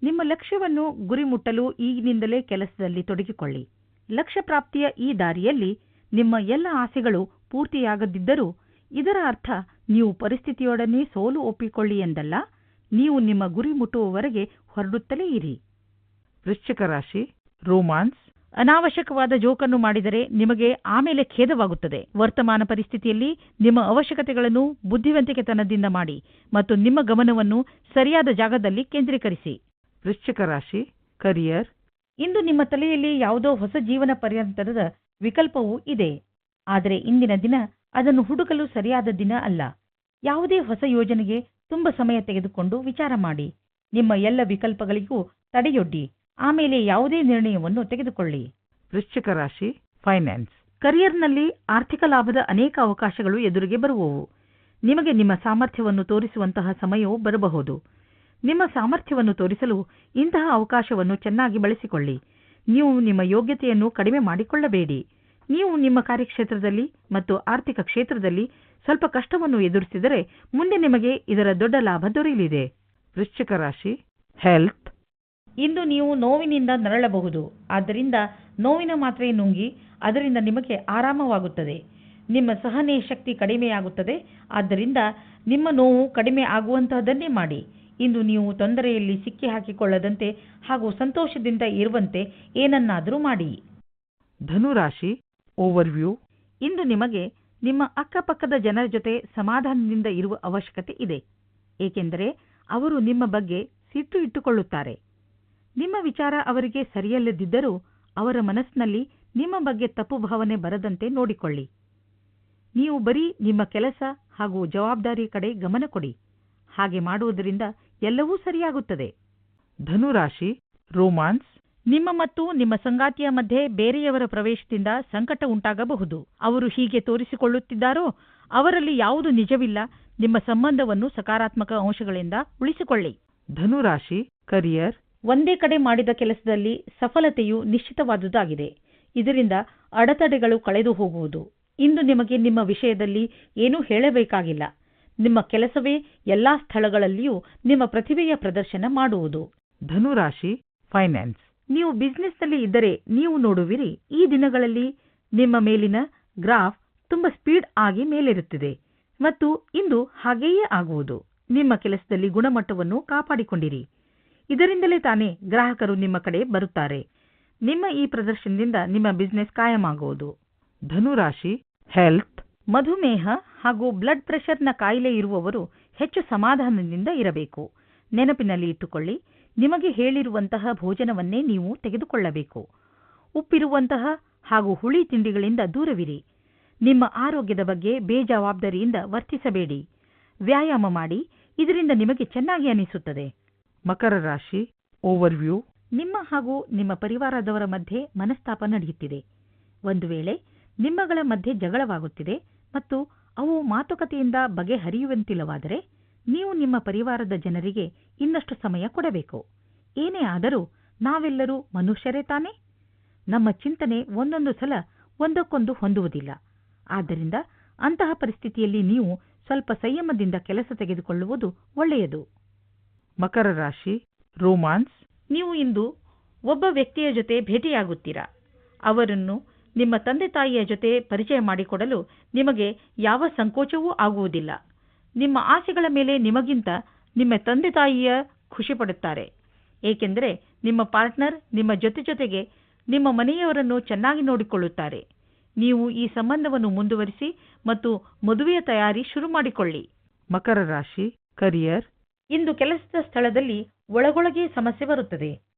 C: ನಿಮ್ಮ ಲಕ್ಷ್ಯವನ್ನು ಗುರಿ ಮುಟ್ಟಲು ಈಗಿನಿಂದಲೇ ಕೆಲಸದಲ್ಲಿ ತೊಡಗಿಕೊಳ್ಳಿ. ಲಕ್ಷ್ಯ ಪ್ರಾಪ್ತಿಯ ಈ ದಾರಿಯಲ್ಲಿ ನಿಮ್ಮ ಎಲ್ಲ ಆಸೆಗಳು ಪೂರ್ತಿಯಾಗದಿದ್ದರೂ ಇದರ ಅರ್ಥ ನೀವು ಪರಿಸ್ಥಿತಿಯೊಡನೆ ಸೋಲು ಒಪ್ಪಿಕೊಳ್ಳಿ ಎಂದಲ್ಲ. ನೀವು ನಿಮ್ಮ ಗುರಿ ಮುಟ್ಟುವವರೆಗೆ ಹೊರಡುತ್ತಲೇ ಇರಿ.
B: ವೃಶ್ಚಿಕ ರಾಶಿ ರೋಮಾನ್ಸ್.
C: ಅನಾವಶ್ಯಕವಾದ ಜೋಕನ್ನು ಮಾಡಿದರೆ ನಿಮಗೆ ಆಮೇಲೆ ಖೇದವಾಗುತ್ತದೆ. ವರ್ತಮಾನ ಪರಿಸ್ಥಿತಿಯಲ್ಲಿ ನಿಮ್ಮ ಅವಶ್ಯಕತೆಗಳನ್ನು ಬುದ್ಧಿವಂತಿಕೆತನದಿಂದ ಮಾಡಿ ಮತ್ತು ನಿಮ್ಮ ಗಮನವನ್ನು ಸರಿಯಾದ ಜಾಗದಲ್ಲಿ ಕೇಂದ್ರೀಕರಿಸಿ.
B: ವೃಶ್ಚಿಕ ರಾಶಿ ಕರಿಯರ್.
C: ಇಂದು ನಿಮ್ಮ ತಲೆಯಲ್ಲಿ ಯಾವುದೋ ಹೊಸ ಜೀವನ ಪರ್ಯಂತರದ ವಿಕಲ್ಪವೂ ಇದೆ. ಆದರೆ ಇಂದಿನ ದಿನ ಅದನ್ನು ಹುಡುಕಲು ಸರಿಯಾದ ದಿನ ಅಲ್ಲ. ಯಾವುದೇ ಹೊಸ ಯೋಜನೆಗೆ ತುಂಬ ಸಮಯ ತೆಗೆದುಕೊಂಡು ವಿಚಾರ ಮಾಡಿ. ನಿಮ್ಮ ಎಲ್ಲ ವಿಕಲ್ಪಗಳಿಗೂ ತಡೆಯೊಡ್ಡಿ. ಆಮೇಲೆ ಯಾವುದೇ ನಿರ್ಣಯವನ್ನು ತೆಗೆದುಕೊಳ್ಳಿ.
B: ವೃಶ್ಚಿಕ ರಾಶಿ ಫೈನಾನ್ಸ್.
C: ಕರಿಯರ್ನಲ್ಲಿ ಆರ್ಥಿಕ ಲಾಭದ ಅನೇಕ ಅವಕಾಶಗಳು ಎದುರಿಗೆ ಬರುವವು. ನಿಮಗೆ ನಿಮ್ಮ ಸಾಮರ್ಥ್ಯವನ್ನು ತೋರಿಸುವಂತಹ ಸಮಯವೂ ಬರಬಹುದು. ನಿಮ್ಮ ಸಾಮರ್ಥ್ಯವನ್ನು ತೋರಿಸಲು ಇಂತಹ ಅವಕಾಶವನ್ನು ಚೆನ್ನಾಗಿ ಬಳಸಿಕೊಳ್ಳಿ. ನೀವು ನಿಮ್ಮ ಯೋಗ್ಯತೆಯನ್ನು ಕಡಿಮೆ ಮಾಡಿಕೊಳ್ಳಬೇಡಿ. ನೀವು ನಿಮ್ಮ ಕಾರ್ಯಕ್ಷೇತ್ರದಲ್ಲಿ ಮತ್ತು ಆರ್ಥಿಕ ಕ್ಷೇತ್ರದಲ್ಲಿ ಸ್ವಲ್ಪ ಕಷ್ಟವನ್ನು ಎದುರಿಸಿದರೆ ಮುಂದೆ ನಿಮಗೆ ಇದರ ದೊಡ್ಡ ಲಾಭ ದೊರೆಯಲಿದೆ.
B: ವೃಶ್ಚಿಕ ರಾಶಿ ಹೆಲ್ತ್.
C: ಇಂದು ನೀವು ನೋವಿನಿಂದ ನರಳಬಹುದು. ಆದ್ದರಿಂದ ನೋವಿನ ಮಾತ್ರೆ ನುಂಗಿ, ಅದರಿಂದ ನಿಮಗೆ ಆರಾಮವಾಗುತ್ತದೆ. ನಿಮ್ಮ ಸಹನೆ ಶಕ್ತಿ ಕಡಿಮೆಯಾಗುತ್ತದೆ. ಆದ್ದರಿಂದ ನಿಮ್ಮ ನೋವು ಕಡಿಮೆ ಆಗುವಂತಹದನ್ನೇ ಮಾಡಿ. ಇಂದು ನೀವು ತೊಂದರೆಯಲ್ಲಿ ಸಿಕ್ಕಿ ಹಾಕಿಕೊಳ್ಳದಂತೆ ಹಾಗೂ ಸಂತೋಷದಿಂದ ಇರುವಂತೆ ಏನನ್ನಾದರೂ ಮಾಡಿ.
B: ಧನುರಾಶಿ ಓವರ್ವ್ಯೂ.
C: ಇಂದು ನಿಮಗೆ ನಿಮ್ಮ ಅಕ್ಕಪಕ್ಕದ ಜನರ ಜೊತೆ ಸಮಾಧಾನದಿಂದ ಇರುವ ಅವಶ್ಯಕತೆ ಇದೆ, ಏಕೆಂದರೆ ಅವರು ನಿಮ್ಮ ಬಗ್ಗೆ ಸಿಟ್ಟು ಇಟ್ಟುಕೊಳ್ಳುತ್ತಾರೆ. ನಿಮ್ಮ ವಿಚಾರ ಅವರಿಗೆ ಸರಿಯಲ್ಲದಿದ್ದರೂ ಅವರ ಮನಸ್ಸಿನಲ್ಲಿ ನಿಮ್ಮ ಬಗ್ಗೆ ತಪ್ಪು ಭಾವನೆ ಬರದಂತೆ ನೋಡಿಕೊಳ್ಳಿ. ನೀವು ಬರೀ ನಿಮ್ಮ ಕೆಲಸ ಹಾಗೂ ಜವಾಬ್ದಾರಿ ಕಡೆ ಗಮನ ಕೊಡಿ. ಹಾಗೆ ಮಾಡುವುದರಿಂದ ಎಲ್ಲವೂ ಸರಿಯಾಗುತ್ತದೆ.
B: ಧನುರಾಶಿ ರೋಮಾನ್ಸ್.
C: ನಿಮ್ಮ ಮತ್ತು ನಿಮ್ಮ ಸಂಗಾತಿಯ ಮಧ್ಯೆ ಬೇರೆಯವರ ಪ್ರವೇಶದಿಂದ ಸಂಕಟ ಉಂಟಾಗಬಹುದು. ಅವರು ಹೀಗೆ ತೋರಿಸಿಕೊಳ್ಳುತ್ತಿದ್ದಾರೋ ಅವರಲ್ಲಿ ಯಾವುದು ನಿಜವಿಲ್ಲ. ನಿಮ್ಮ ಸಂಬಂಧವನ್ನು ಸಕಾರಾತ್ಮಕ ಅಂಶಗಳಿಂದ ಉಳಿಸಿಕೊಳ್ಳಿ.
B: ಧನುರಾಶಿ ಕರಿಯರ್.
C: ಒಂದೇ ಕಡೆ ಮಾಡಿದ ಕೆಲಸದಲ್ಲಿ ಸಫಲತೆಯು ನಿಶ್ಚಿತವಾದುದಾಗಿದೆ. ಇದರಿಂದ ಅಡೆತಡೆಗಳು ಕಳೆದು ಹೋಗುವುದು. ಇಂದು ನಿಮಗೆ ನಿಮ್ಮ ವಿಷಯದಲ್ಲಿ ಏನೂ ಹೇಳಬೇಕಾಗಿಲ್ಲ. ನಿಮ್ಮ ಕೆಲಸವೇ ಎಲ್ಲಾ ಸ್ಥಳಗಳಲ್ಲಿಯೂ ನಿಮ್ಮ ಪ್ರತಿಭೆಯ ಪ್ರದರ್ಶನ ಮಾಡುವುದು.
B: ಧನುರಾಶಿ ಫೈನಾನ್ಸ್.
C: ನೀವು ಬಿಸ್ನೆಸ್ನಲ್ಲಿ ಇದ್ದರೆ ನೀವು ನೋಡುವಿರಿ, ಈ ದಿನಗಳಲ್ಲಿ ನಿಮ್ಮ ಮೇಲಿನ ಗ್ರಾಫ್ ತುಂಬಾ ಸ್ಪೀಡ್ ಆಗಿ ಮೇಲೇರುತ್ತಿದೆ ಮತ್ತು ಇಂದು ಹಾಗೆಯೇ ಆಗುವುದು. ನಿಮ್ಮ ಕೆಲಸದಲ್ಲಿ ಗುಣಮಟ್ಟವನ್ನು ಕಾಪಾಡಿಕೊಂಡಿರಿ. ಇದರಿಂದಲೇ ತಾನೇ ಗ್ರಾಹಕರು ನಿಮ್ಮ ಕಡೆ ಬರುತ್ತಾರೆ. ನಿಮ್ಮ ಈ ಪ್ರದರ್ಶನದಿಂದ ನಿಮ್ಮ ಬಿಸ್ನೆಸ್ ಕಾಯಮಾಗುವುದು.
B: ಧನುರಾಶಿ ಹೆಲ್ತ್.
C: ಮಧುಮೇಹ ಹಾಗೂ ಬ್ಲಡ್ ಪ್ರೆಷರ್ನ ಕಾಯಿಲೆ ಇರುವವರು ಹೆಚ್ಚು ಸಮಾಧಾನದಿಂದ ಇರಬೇಕು. ನೆನಪಿನಲ್ಲಿ ಇಟ್ಟುಕೊಳ್ಳಿ, ನಿಮಗೆ ಹೇಳಿರುವಂತಹ ಭೋಜನವನ್ನೇ ನೀವು ತೆಗೆದುಕೊಳ್ಳಬೇಕು. ಉಪ್ಪಿರುವಂತಹ ಹಾಗೂ ಹುಳಿ ತಿಂಡಿಗಳಿಂದ ದೂರವಿರಿ. ನಿಮ್ಮ ಆರೋಗ್ಯದ ಬಗ್ಗೆ ಬೇಜವಾಬ್ದಾರಿಯಿಂದ ವರ್ತಿಸಬೇಡಿ. ವ್ಯಾಯಾಮ ಮಾಡಿ, ಇದರಿಂದ ನಿಮಗೆ ಚೆನ್ನಾಗಿ ಅನಿಸುತ್ತದೆ.
B: ಮಕರ ರಾಶಿ ಓವರ್ವ್ಯೂ.
C: ನಿಮ್ಮ ಹಾಗೂ ನಿಮ್ಮ ಪರಿವಾರದವರ ಮಧ್ಯೆ ಮನಸ್ತಾಪ ನಡೆಯುತ್ತಿದೆ. ಒಂದು ವೇಳೆ ನಿಮ್ಮಗಳ ಮಧ್ಯೆ ಜಗಳವಾಗುತ್ತಿದೆ ಮತ್ತು ಅವು ಮಾತುಕತೆಯಿಂದ ಬಗೆಹರಿಯುವಂತಿಲ್ಲವಾದರೆ ನೀವು ನಿಮ್ಮ ಪರಿವಾರದ ಜನರಿಗೆ ಇನ್ನಷ್ಟು ಸಮಯ ಕೊಡಬೇಕು. ಏನೇ ಆದರೂ ನಾವೆಲ್ಲರೂ ಮನುಷ್ಯರೇ ತಾನೇ. ನಮ್ಮ ಚಿಂತನೆ ಒಂದೊಂದು ಸಲ ಒಂದಕ್ಕೊಂದು ಹೊಂದುವುದಿಲ್ಲ. ಆದ್ದರಿಂದ ಅಂತಹ ಪರಿಸ್ಥಿತಿಯಲ್ಲಿ ನೀವು ಸ್ವಲ್ಪ ಸಂಯಮದಿಂದ ಕೆಲಸ ತೆಗೆದುಕೊಳ್ಳುವುದು ಒಳ್ಳೆಯದು.
B: ಮಕರ ರಾಶಿ ರೋಮಾನ್ಸ್.
C: ನೀವು ಇಂದು ಒಬ್ಬ ವ್ಯಕ್ತಿಯ ಜೊತೆ ಭೇಟಿಯಾಗುತ್ತೀರಾ. ಅವರನ್ನು ನಿಮ್ಮ ತಂದೆ ತಾಯಿಯ ಜೊತೆ ಪರಿಚಯ ಮಾಡಿಕೊಡಲು ನಿಮಗೆ ಯಾವ ಸಂಕೋಚವೂ ಆಗುವುದಿಲ್ಲ. ನಿಮ್ಮ ಆಸೆಗಳ ಮೇಲೆ ನಿಮಗಿಂತ ನಿಮ್ಮ ತಂದೆ ತಾಯಿಯ ಖುಷಿಪಡುತ್ತಾರೆ. ಏಕೆಂದರೆ ನಿಮ್ಮ ಪಾರ್ಟ್ನರ್ ನಿಮ್ಮ ಜೊತೆಗೆ ನಿಮ್ಮ ಮನೆಯವರನ್ನು ಚೆನ್ನಾಗಿ ನೋಡಿಕೊಳ್ಳುತ್ತಾರೆ. ನೀವು ಈ ಸಂಬಂಧವನ್ನು ಮುಂದುವರಿಸಿ ಮತ್ತು ಮದುವೆಯ ತಯಾರಿ ಶುರು ಮಾಡಿಕೊಳ್ಳಿ.
B: ಮಕರ ರಾಶಿ ಕರಿಯರ್.
C: ಇಂದು ಕೆಲಸದ ಸ್ಥಳದಲ್ಲಿ ಒಳಗೊಳಗೆ ಸಮಸ್ಯೆ ಬರುತ್ತದೆ.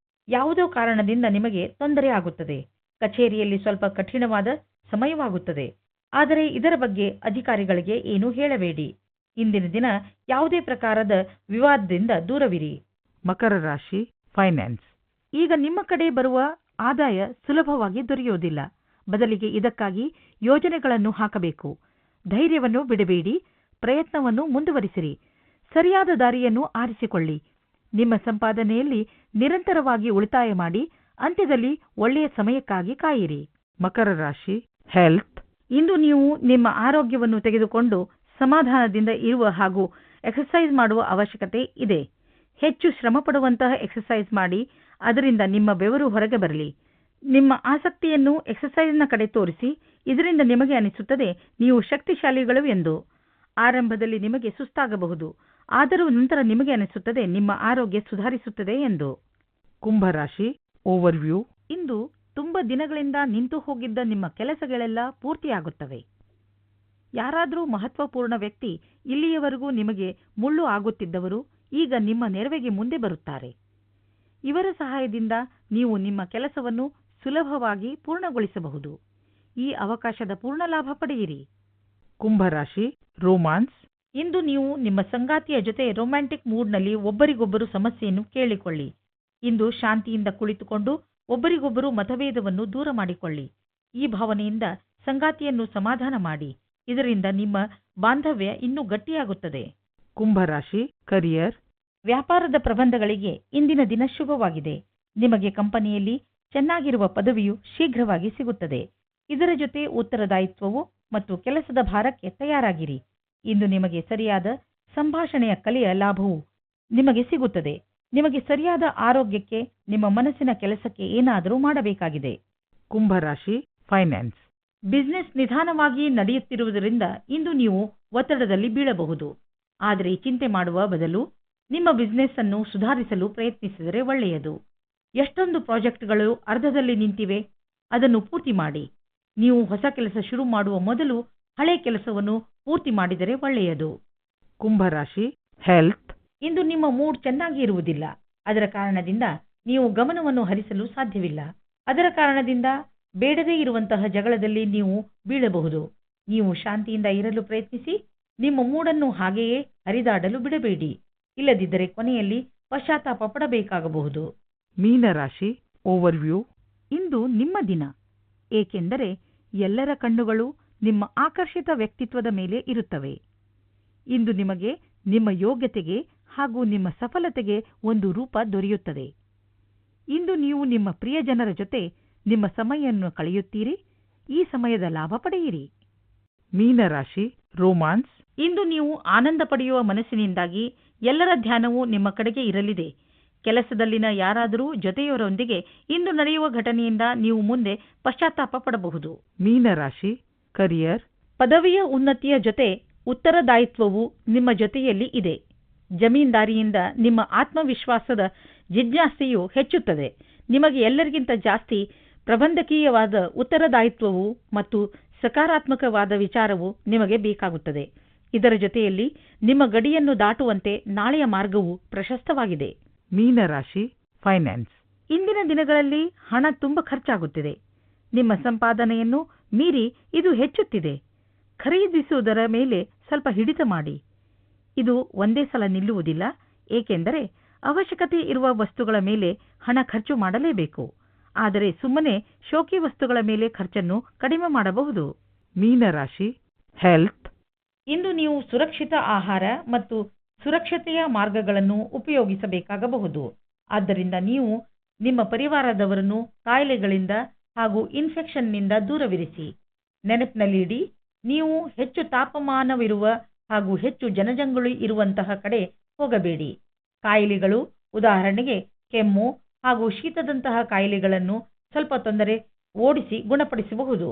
C: ಯಾವುದೋ ಕಾರಣದಿಂದ ನಿಮಗೆ ತೊಂದರೆ ಆಗುತ್ತದೆ. ಕಚೇರಿಯಲ್ಲಿ ಸ್ವಲ್ಪ ಕಠಿಣವಾದ ಸಮಯವಾಗುತ್ತದೆ. ಆದರೆ ಇದರ ಬಗ್ಗೆ ಅಧಿಕಾರಿಗಳಿಗೆ ಏನೂ ಹೇಳಬೇಡಿ. ಇಂದಿನ ದಿನ ಯಾವುದೇ ಪ್ರಕಾರದ ವಿವಾದದಿಂದ ದೂರವಿರಿ.
B: ಮಕರ ರಾಶಿ ಫೈನಾನ್ಸ್.
C: ಈಗ ನಿಮ್ಮ ಕಡೆ ಬರುವ ಆದಾಯ ಸುಲಭವಾಗಿ ದೊರೆಯುವುದಿಲ್ಲ. ಬದಲಿಗೆ ಇದಕ್ಕಾಗಿ ಯೋಜನೆಗಳನ್ನು ಹಾಕಬೇಕು. ಧೈರ್ಯವನ್ನು ಬಿಡಬೇಡಿ. ಪ್ರಯತ್ನವನ್ನು ಮುಂದುವರಿಸಿರಿ. ಸರಿಯಾದ ದಾರಿಯನ್ನು ಆರಿಸಿಕೊಳ್ಳಿ. ನಿಮ್ಮ ಸಂಪಾದನೆಯಲ್ಲಿ ನಿರಂತರವಾಗಿ ಉಳಿತಾಯ ಮಾಡಿ ಅಂತ್ಯದಲ್ಲಿ ಒಳ್ಳೆಯ ಸಮಯಕ್ಕಾಗಿ ಕಾಯಿರಿ.
B: ಮಕರ ರಾಶಿ ಹೆಲ್ತ್.
C: ಇಂದು ನೀವು ನಿಮ್ಮ ಆರೋಗ್ಯವನ್ನು ತೆಗೆದುಕೊಂಡು ಸಮಾಧಾನದಿಂದ ಇರುವ ಹಾಗೂ ಎಕ್ಸರ್ಸೈಸ್ ಮಾಡುವ ಅವಶ್ಯಕತೆ ಇದೆ. ಹೆಚ್ಚು ಶ್ರಮಪಡುವಂತಹ ಎಕ್ಸರ್ಸೈಸ್ ಮಾಡಿ, ಅದರಿಂದ ನಿಮ್ಮ ಬೆವರು ಹೊರಗೆ ಬರಲಿ. ನಿಮ್ಮ ಆಸಕ್ತಿಯನ್ನು ಎಕ್ಸರ್ಸೈಸ್ನ ಕಡೆ ತೋರಿಸಿ. ಇದರಿಂದ ನಿಮಗೆ ಅನಿಸುತ್ತದೆ ನೀವು ಶಕ್ತಿಶಾಲಿಗಳು ಎಂದು. ಆರಂಭದಲ್ಲಿ ನಿಮಗೆ ಸುಸ್ತಾಗಬಹುದು, ಆದರೂ ನಂತರ ನಿಮಗೆ ಅನಿಸುತ್ತದೆ ನಿಮ್ಮ ಆರೋಗ್ಯ ಸುಧಾರಿಸುತ್ತದೆ ಎಂದು.
B: ಕುಂಭರಾಶಿ ಓವರ್ವ್ಯೂ.
C: ಇಂದು ತುಂಬ ದಿನಗಳಿಂದ ನಿಂತು ಹೋಗಿದ್ದ ನಿಮ್ಮ ಕೆಲಸಗಳೆಲ್ಲ ಪೂರ್ತಿಯಾಗುತ್ತವೆ. ಯಾರಾದರೂ ಮಹತ್ವಪೂರ್ಣ ವ್ಯಕ್ತಿ, ಇಲ್ಲಿಯವರೆಗೂ ನಿಮಗೆ ಮುಳ್ಳು ಆಗುತ್ತಿದ್ದವರು ಈಗ ನಿಮ್ಮ ನೆರವಿಗೆ ಮುಂದೆ ಬರುತ್ತಾರೆ. ಇವರ ಸಹಾಯದಿಂದ ನೀವು ನಿಮ್ಮ ಕೆಲಸವನ್ನು ಸುಲಭವಾಗಿ ಪೂರ್ಣಗೊಳಿಸಬಹುದು. ಈ ಅವಕಾಶದ ಪೂರ್ಣ ಲಾಭ ಪಡೆಯಿರಿ.
B: ಕುಂಭರಾಶಿ ರೋಮಾನ್ಸ್.
C: ಇಂದು ನೀವು ನಿಮ್ಮ ಸಂಗಾತಿಯ ಜೊತೆ ರೊಮ್ಯಾಂಟಿಕ್ ಮೂಡ್ನಲ್ಲಿ ಒಬ್ಬರಿಗೊಬ್ಬರು ಸಮಸ್ಯೆಯನ್ನು ಕೇಳಿಕೊಳ್ಳಿ. ಇಂದು ಶಾಂತಿಯಿಂದ ಕುಳಿತುಕೊಂಡು ಒಬ್ಬರಿಗೊಬ್ಬರು ಮತಭೇದವನ್ನು ದೂರ ಮಾಡಿಕೊಳ್ಳಿ. ಈ ಭಾವನೆಯಿಂದ ಸಂಗಾತಿಯನ್ನು ಸಮಾಧಾನ ಮಾಡಿ. ಇದರಿಂದ ನಿಮ್ಮ ಬಾಂಧವ್ಯ ಇನ್ನೂ ಗಟ್ಟಿಯಾಗುತ್ತದೆ.
B: ಕುಂಭರಾಶಿ ಕರಿಯರ್.
C: ವ್ಯಾಪಾರದ ಪ್ರಬಂಧಗಳಿಗೆ ಇಂದಿನ ದಿನ ಶುಭವಾಗಿದೆ. ನಿಮಗೆ ಕಂಪನಿಯಲ್ಲಿ ಚೆನ್ನಾಗಿರುವ ಪದವಿಯು ಶೀಘ್ರವಾಗಿ ಸಿಗುತ್ತದೆ. ಇದರ ಜೊತೆ ಉತ್ತರದಾಯಿತ್ವವು ಮತ್ತು ಕೆಲಸದ ಭಾರಕ್ಕೆ ತಯಾರಾಗಿರಿ. ಇಂದು ನಿಮಗೆ ಸರಿಯಾದ ಸಂಭಾಷಣೆಯ ಕಲೆಯ ಲಾಭವು ನಿಮಗೆ ಸಿಗುತ್ತದೆ. ನಿಮಗೆ ಸರಿಯಾದ ಆರೋಗ್ಯಕ್ಕೆ, ನಿಮ್ಮ ಮನಸ್ಸಿನ ಕೆಲಸಕ್ಕೆ ಏನಾದರೂ ಮಾಡಬೇಕಾಗಿದೆ.
B: ಕುಂಭರಾಶಿ ಫೈನಾನ್ಸ್.
C: ಬಿಸ್ನೆಸ್ ನಿಧಾನವಾಗಿ ನಡೆಯುತ್ತಿರುವುದರಿಂದ ಇಂದು ನೀವು ಒತ್ತಡದಲ್ಲಿ ಬೀಳಬಹುದು. ಆದರೆ ಚಿಂತೆ ಮಾಡುವ ಬದಲು ನಿಮ್ಮ ಬಿಸ್ನೆಸ್ ಅನ್ನು ಸುಧಾರಿಸಲು ಪ್ರಯತ್ನಿಸಿದರೆ ಒಳ್ಳೆಯದು. ಎಷ್ಟೊಂದು ಪ್ರಾಜೆಕ್ಟ್ಗಳು ಅರ್ಧದಲ್ಲಿ ನಿಂತಿವೆ, ಅದನ್ನು ಪೂರ್ತಿ ಮಾಡಿ. ನೀವು ಹೊಸ ಕೆಲಸ ಶುರು ಮಾಡುವ ಮೊದಲು ಹಳೆ ಕೆಲಸವನ್ನು ಪೂರ್ತಿ ಮಾಡಿದರೆ ಒಳ್ಳೆಯದು.
B: ಕುಂಭರಾಶಿ ಹೆಲ್ತ್.
C: ಇಂದು ನಿಮ್ಮ ಮೂಡ್ ಚೆನ್ನಾಗಿ ಇರುವುದಿಲ್ಲ. ಅದರ ಕಾರಣದಿಂದ ನೀವು ಗಮನವನ್ನು ಹರಿಸಲು ಸಾಧ್ಯವಿಲ್ಲ. ಅದರ ಕಾರಣದಿಂದ ಬೇಡದೇ ಇರುವಂತಹ ಜಗಳದಲ್ಲಿ ನೀವು ಬೀಳಬಹುದು. ನೀವು ಶಾಂತಿಯಿಂದ ಇರಲು ಪ್ರಯತ್ನಿಸಿ. ನಿಮ್ಮ ಮೂಡನ್ನು ಹಾಗೆಯೇ ಹರಿದಾಡಲು ಬಿಡಬೇಡಿ. ಇಲ್ಲದಿದ್ದರೆ ಕೊನೆಯಲ್ಲಿ ಪಶ್ಚಾತ್ತಾಪ ಪಡಬೇಕಾಗಬಹುದು.
B: ಮೀನರಾಶಿ ಓವರ್ವ್ಯೂ.
C: ಇಂದು ನಿಮ್ಮ ದಿನ, ಏಕೆಂದರೆ ಎಲ್ಲರ ಕಣ್ಣುಗಳು ನಿಮ್ಮ ಆಕರ್ಷಿತ ವ್ಯಕ್ತಿತ್ವದ ಮೇಲೆ ಇರುತ್ತವೆ. ಇಂದು ನಿಮಗೆ ನಿಮ್ಮ ಯೋಗ್ಯತೆಗೆ ಹಾಗೂ ನಿಮ್ಮ ಸಫಲತೆಗೆ ಒಂದು ರೂಪ ದೊರೆಯುತ್ತದೆ. ಇಂದು ನೀವು ನಿಮ್ಮ ಪ್ರಿಯಜನರ ಜೊತೆ ನಿಮ್ಮ ಸಮಯವನ್ನು ಕಳೆಯುತ್ತೀರಿ. ಈ ಸಮಯದ ಲಾಭ ಪಡೆಯಿರಿ.
B: ಮೀನರಾಶಿ ರೋಮಾನ್ಸ್,
C: ಇಂದು ನೀವು ಆನಂದ ಪಡೆಯುವ ಮನಸ್ಸಿನಿಂದಾಗಿ ಎಲ್ಲರ ಧ್ಯಾನವೂ ನಿಮ್ಮ ಕಡೆಗೆ ಇರಲಿದೆ. ಕೆಲಸದಲ್ಲಿನ ಯಾರಾದರೂ ಜೊತೆಯವರೊಂದಿಗೆ ಇಂದು ನಡೆಯುವ ಘಟನೆಯಿಂದ ನೀವು ಮುಂದೆ ಪಶ್ಚಾತ್ತಾಪ ಪಡಬಹುದು.
B: ಮೀನರಾಶಿ ಕರಿಯರ್,
C: ಪದವಿಯ ಉನ್ನತಿಯ ಜೊತೆ ಉತ್ತರದಾಯಿತ್ವವು ನಿಮ್ಮ ಜೊತೆಯಲ್ಲಿ ಇದೆ. ಜಮೀನ್ದಾರಿಯಿಂದ ನಿಮ್ಮ ಆತ್ಮವಿಶ್ವಾಸದ ಜಿಜ್ಞಾಸೆಯು ಹೆಚ್ಚುತ್ತದೆ. ನಿಮಗೆ ಎಲ್ಲರಿಗಿಂತ ಜಾಸ್ತಿ ಪ್ರಬಂಧಕೀಯವಾದ ಉತ್ತರದಾಯಿತ್ವವು ಮತ್ತು ಸಕಾರಾತ್ಮಕವಾದ ವಿಚಾರವು ನಿಮಗೆ ಬೇಕಾಗುತ್ತದೆ. ಇದರ ಜೊತೆಯಲ್ಲಿ ನಿಮ್ಮ ಗಡಿಯನ್ನು ದಾಟುವಂತೆ ನಾಳೆಯ ಮಾರ್ಗವು ಪ್ರಶಸ್ತವಾಗಿದೆ.
B: ಮೀನರಾಶಿ ಫೈನಾನ್ಸ್,
C: ಇಂದಿನ ದಿನಗಳಲ್ಲಿ ಹಣ ತುಂಬ ಖರ್ಚಾಗುತ್ತಿದೆ. ನಿಮ್ಮ ಸಂಪಾದನೆಯನ್ನು ಮೀರಿ ಇದು ಹೆಚ್ಚುತ್ತಿದೆ. ಖರೀದಿಸುವುದರ ಮೇಲೆ ಸ್ವಲ್ಪ ಹಿಡಿತ ಮಾಡಿ. ಇದು ಒಂದೇ ಸಲ ನಿಲ್ಲುವುದಿಲ್ಲ, ಏಕೆಂದರೆ ಅವಶ್ಯಕತೆ ಇರುವ ವಸ್ತುಗಳ ಮೇಲೆ ಹಣ ಖರ್ಚು ಮಾಡಲೇಬೇಕು. ಆದರೆ ಸುಮ್ಮನೆ ಶೋಕಿ ವಸ್ತುಗಳ ಮೇಲೆ ಖರ್ಚನ್ನು ಕಡಿಮೆ ಮಾಡಬಹುದು.
B: ಮೀನರಾಶಿ ಹೆಲ್ತ್,
C: ಇಂದು ನೀವು ಸುರಕ್ಷಿತ ಆಹಾರ ಮತ್ತು ಸುರಕ್ಷತೆಯ ಮಾರ್ಗಗಳನ್ನು ಉಪಯೋಗಿಸಬೇಕಾಗಬಹುದು. ಆದ್ದರಿಂದ ನೀವು ನಿಮ್ಮ ಪರಿವಾರದವರನ್ನು ಕಾಯಿಲೆಗಳಿಂದ ಹಾಗೂ ಇನ್ಫೆಕ್ಷನ್ನಿಂದ ದೂರವಿರಿಸಿ. ನೆನಪಿನಲ್ಲಿಡಿ, ನೀವು ಹೆಚ್ಚು ತಾಪಮಾನವಿರುವ ಹಾಗೂ ಹೆಚ್ಚು ಜನಜಂಗುಳಿ ಇರುವಂತಹ ಕಡೆ ಹೋಗಬೇಡಿ. ಕಾಯಿಲೆಗಳು, ಉದಾಹರಣೆಗೆ ಕೆಮ್ಮು ಹಾಗೂ ಶೀತದಂತಹ ಕಾಯಿಲೆಗಳನ್ನು ಸ್ವಲ್ಪ ತೊಂದರೆ ಓಡಿಸಿ ಗುಣಪಡಿಸಬಹುದು.